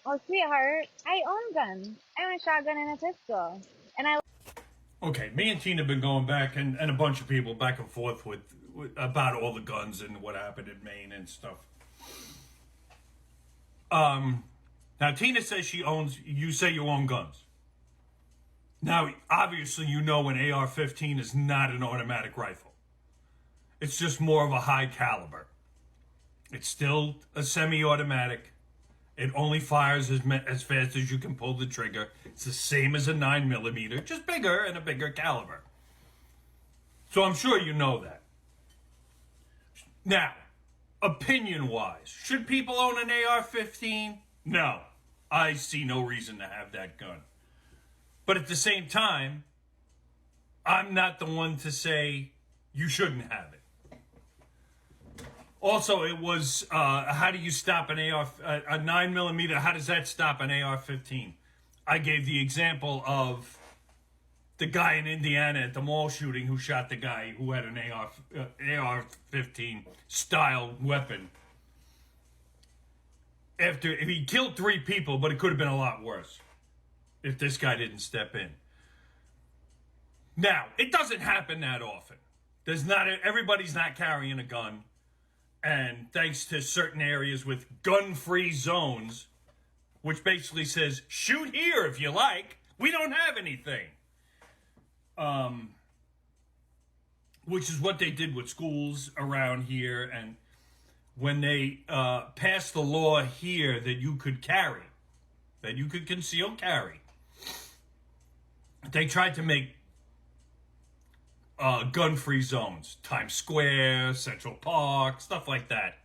Oh, sweetheart, I own guns. I own a shotgun and a pistol. And I Okay, me and Tina have been going back, and a bunch of people back and forth about all the guns and what happened in Maine and stuff. Now Tina says she owns. You say you own guns. Now, obviously, you know an AR-15 is not an automatic rifle. It's just more of a high caliber. It's still a semi-automatic. It only fires as fast as you can pull the trigger. It's the same as a 9 millimeter, just bigger and a bigger caliber. So I'm sure you know that. Now, opinion wise, should people own an AR 15? No. I see no reason to have that gun. But at the same time, I'm not the one to say you shouldn't have it. Also, it was how do you stop an AR, a 9 millimeter? How does that stop an AR 15? I gave the example of the guy in Indiana at the mall shooting who shot the guy who had an AR 15 style weapon. After he killed 3 people, but it could have been a lot worse if this guy didn't step in. Now, it doesn't happen that often. There's not everybody's not carrying a gun, and thanks to certain areas with gun-free zones, which basically says shoot here if you like, we don't have anything. Which is what they did with schools around here, and when they passed the law here that you could carry, that you could conceal carry, they tried to make gun-free zones, Times Square, Central Park, stuff like that,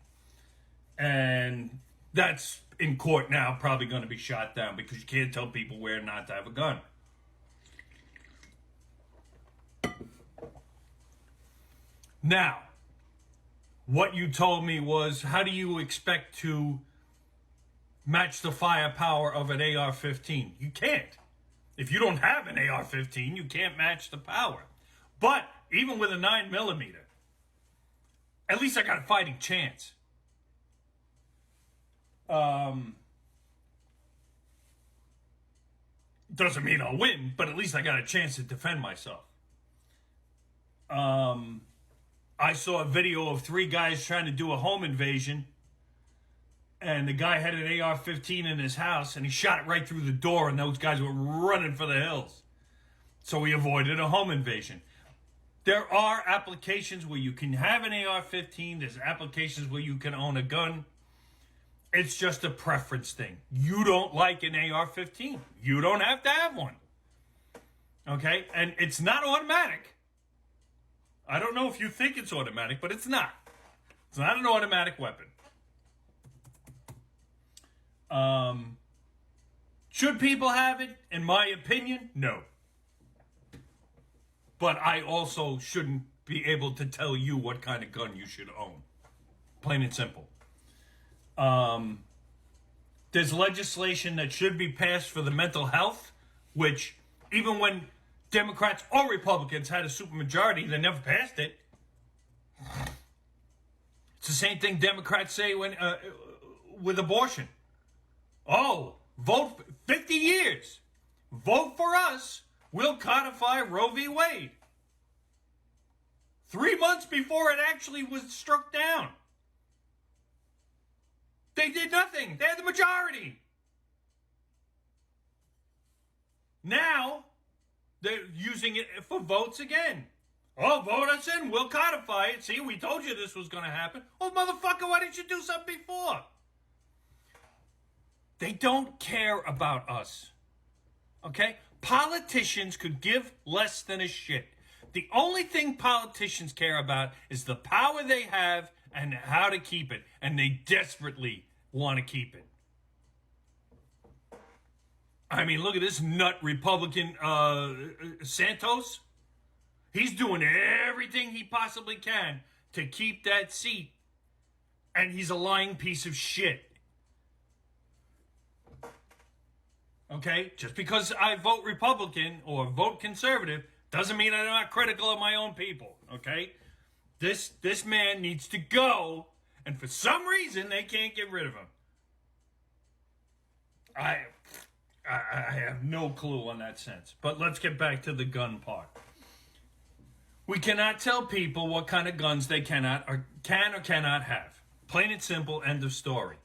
and that's in court now, probably going to be shot down because you can't tell people where not to have a gun. Now, what you told me was, how do you expect to match the firepower of an AR-15? You can't. If you don't have an AR-15, you can't match the power. But even with a 9 millimeter, at least I got a fighting chance. Doesn't mean I'll win, but at least I got a chance to defend myself. I saw a video of 3 guys trying to do a home invasion, and the guy had an AR-15 in his house, and he shot it right through the door, and those guys were running for the hills. So we avoided a home invasion. There are applications where you can have an AR-15. There's applications where you can own a gun. It's just a preference thing. You don't like an AR-15. You don't have to have one. Okay? And it's not automatic. I don't know if you think it's automatic, but it's not. It's not an automatic weapon. Should people have it? In my opinion, no. But I also shouldn't be able to tell you what kind of gun you should own. Plain and simple. There's legislation that should be passed for the mental health, which even when Democrats or Republicans had a supermajority, they never passed it. It's the same thing Democrats say when with abortion. Oh, vote 50 years. Vote for us. We'll codify Roe v. Wade. 3 months before it actually was struck down. They did nothing. They had the majority. Now, they're using it for votes again. Oh, vote us in. We'll codify it. See, we told you this was going to happen. Oh, motherfucker, why didn't you do something before? They don't care about us. Okay? Politicians could give less than a shit. The only thing politicians care about is the power they have and how to keep it. And they desperately want to keep it. I mean, look at this nut Republican Santos. He's doing everything he possibly can to keep that seat. And he's a lying piece of shit. Okay? Just because I vote Republican or vote conservative doesn't mean I'm not critical of my own people. Okay? This man needs to go, and for some reason they can't get rid of him. I have no clue on that sense. But let's get back to the gun part. We cannot tell people what kind of guns they can or cannot have. Plain and simple, end of story.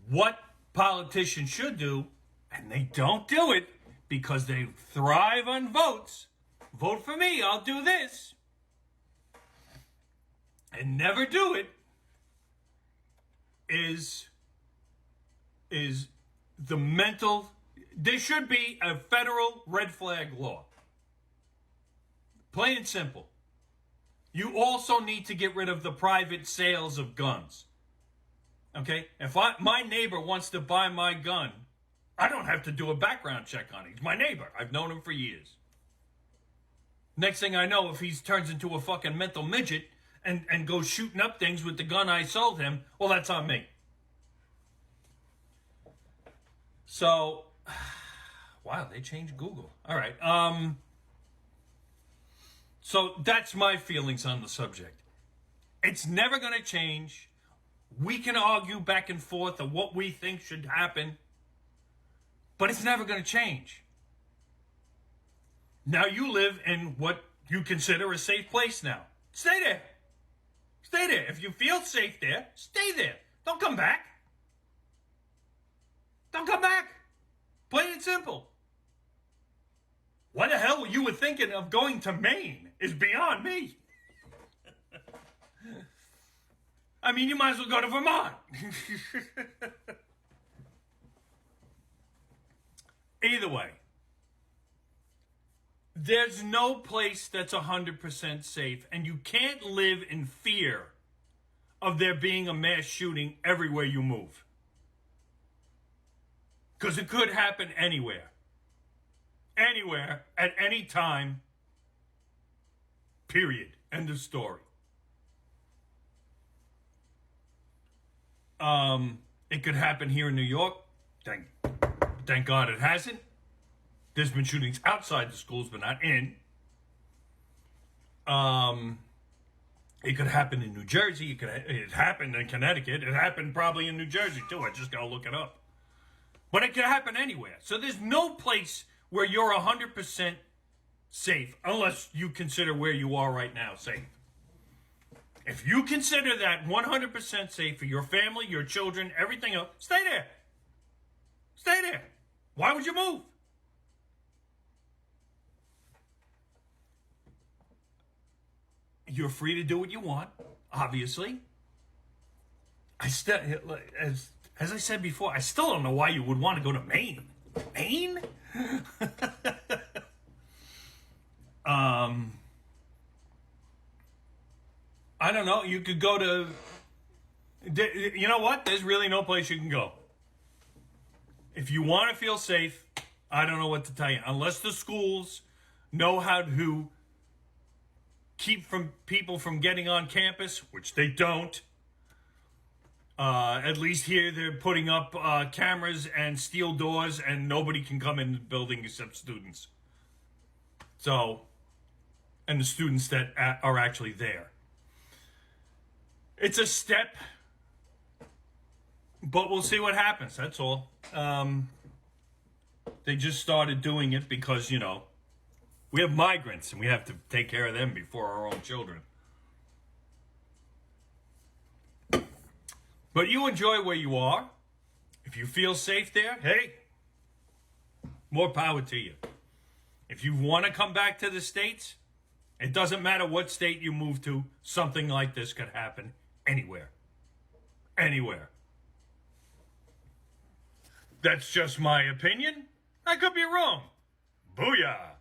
What politicians should do, and they don't do it because they thrive on votes. Vote for me, I'll do this. And never do it is the mental. There should be a federal red flag law. Plain and simple. You also need to get rid of the private sales of guns. Okay? If my neighbor wants to buy my gun, I don't have to do a background check on him. He's my neighbor. I've known him for years. Next thing I know, if he turns into a fucking mental midget and goes shooting up things with the gun I sold him, well, that's on me. So, wow, they changed Google. All right. So that's my feelings on the subject. It's never going to change. We can argue back and forth of what we think should happen, but it's never going to change. Now you live in what you consider a safe place now. Stay there. Stay there. If you feel safe there, stay there. Don't come back. Don't come back. Plain and simple. Why the hell you were thinking of going to Maine is beyond me. I mean, you might as well go to Vermont. Either way, there's no place that's 100% safe, and you can't live in fear of there being a mass shooting everywhere you move. Because it could happen anywhere. Anywhere, at any time. Period. End of story. It could happen here in New York. Thank God it hasn't. There's been shootings outside the schools, but not in. It could happen in New Jersey. It happened in Connecticut. It happened probably in New Jersey too. I just gotta look it up. But it could happen anywhere. So there's no place where you're 100% safe unless you consider where you are right now safe. If you consider that 100% safe for your family, your children, everything else, stay there. Stay there. Why would you move? You're free to do what you want, obviously. As I said before, I still don't know why you would want to go to Maine. Maine? I don't know. You could go to... You know what? There's really no place you can go. If you want to feel safe, I don't know what to tell you. Unless the schools know how to keep people from getting on campus, which they don't. At least here they're putting up cameras and steel doors, and nobody can come in the building except students. So, and the students that are actually there. It's a step, but we'll see what happens. That's all. They just started doing it because, you know, we have migrants and we have to take care of them before our own children. But you enjoy where you are. If you feel safe there, hey, more power to you. If you want to come back to the States, it doesn't matter what state you move to, something like this could happen anywhere. Anywhere. That's just my opinion. I could be wrong. Booyah.